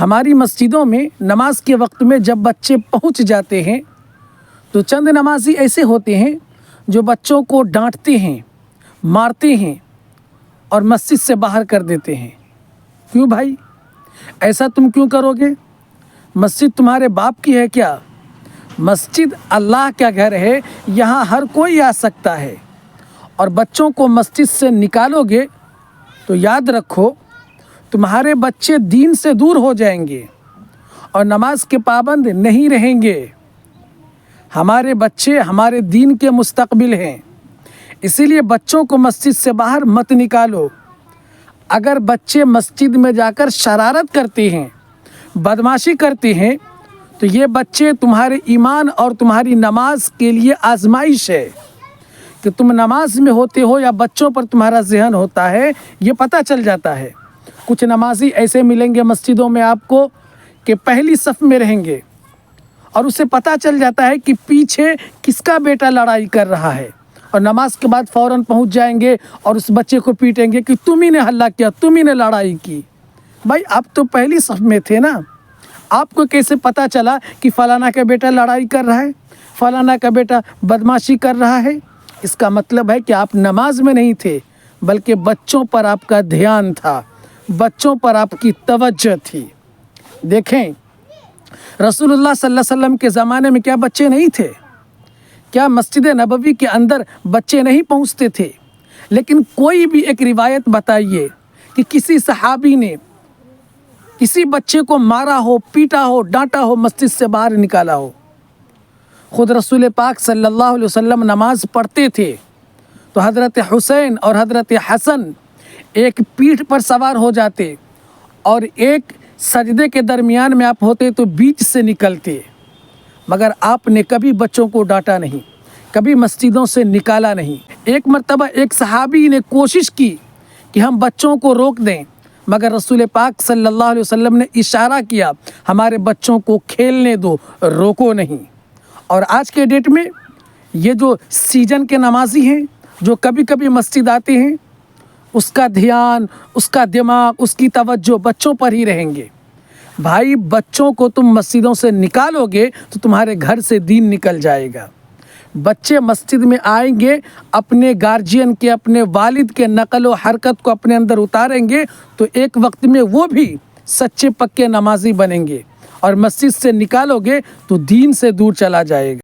ہماری مسجدوں میں نماز کے وقت میں جب بچے پہنچ جاتے ہیں تو چند نمازی ایسے ہوتے ہیں جو بچوں کو ڈانٹتے ہیں، مارتے ہیں اور مسجد سے باہر کر دیتے ہیں۔ کیوں بھائی؟ ایسا تم کیوں کرو گے؟ مسجد تمہارے باپ کی ہے کیا؟ مسجد اللہ کا گھر ہے، یہاں ہر کوئی آ سکتا ہے، اور بچوں کو مسجد سے نکالو گے تو یاد رکھو تمہارے بچے دین سے دور ہو جائیں گے اور نماز کے پابند نہیں رہیں گے۔ ہمارے بچے ہمارے دین کے مستقبل ہیں، اسی لیے بچوں کو مسجد سے باہر مت نکالو۔ اگر بچے مسجد میں جا کر شرارت کرتے ہیں، بدمعاشی کرتے ہیں، تو یہ بچے تمہارے ایمان اور تمہاری نماز کے لیے آزمائش ہے کہ تم نماز میں ہوتے ہو یا بچوں پر تمہارا ذہن ہوتا ہے، یہ پتہ چل جاتا ہے۔ کچھ نمازی ایسے ملیں گے مسجدوں میں آپ کو کہ پہلی صف میں رہیں گے اور اسے پتہ چل جاتا ہے کہ پیچھے کس کا بیٹا لڑائی کر رہا ہے، اور نماز کے بعد فوراً پہنچ جائیں گے اور اس بچے کو پیٹیں گے کہ تم ہی نے حلہ کیا، تم ہی نے لڑائی کی۔ بھائی آپ تو پہلی صف میں تھے نا، آپ کو کیسے پتہ چلا کہ فلانا کا بیٹا لڑائی کر رہا ہے، فلانا کا بیٹا بدمعاشی کر رہا ہے؟ اس کا مطلب ہے کہ آپ نماز میں نہیں تھے، بلکہ بچوں پر آپ کا دھیان تھا، بچوں پر آپ کی توجہ تھی۔ دیکھیں رسول اللہ صلی اللہ علیہ وسلم کے زمانے میں کیا بچے نہیں تھے؟ کیا مسجد نبوی کے اندر بچے نہیں پہنچتے تھے؟ لیکن کوئی بھی ایک روایت بتائیے کہ کسی صحابی نے کسی بچے کو مارا ہو، پیٹا ہو، ڈانٹا ہو، مسجد سے باہر نکالا ہو۔ خود رسول پاک صلی اللہ علیہ وسلم نماز پڑھتے تھے تو حضرت حسین اور حضرت حسن ایک پیٹھ پر سوار ہو جاتے اور ایک سجدے کے درمیان میں آپ ہوتے تو بیچ سے نکلتے، مگر آپ نے کبھی بچوں کو ڈانٹا نہیں، کبھی مسجدوں سے نکالا نہیں۔ ایک مرتبہ ایک صحابی نے کوشش کی کہ ہم بچوں کو روک دیں، مگر رسول پاک صلی اللہ علیہ وسلم نے اشارہ کیا ہمارے بچوں کو کھیلنے دو، روکو نہیں۔ اور آج کے ڈیٹ میں یہ جو سیزن کے نمازی ہیں جو کبھی کبھی مسجد آتے ہیں، اس کا دھیان، اس کا دماغ، اس کی توجہ بچوں پر ہی رہیں گے۔ بھائی بچوں کو تم مسجدوں سے نکالو گے تو تمہارے گھر سے دین نکل جائے گا۔ بچے مسجد میں آئیں گے، اپنے گارجین کے، اپنے والد کے نقل و حرکت کو اپنے اندر اتاریں گے تو ایک وقت میں وہ بھی سچے پکے نمازی بنیں گے، اور مسجد سے نکالو گے تو دین سے دور چلا جائے گا۔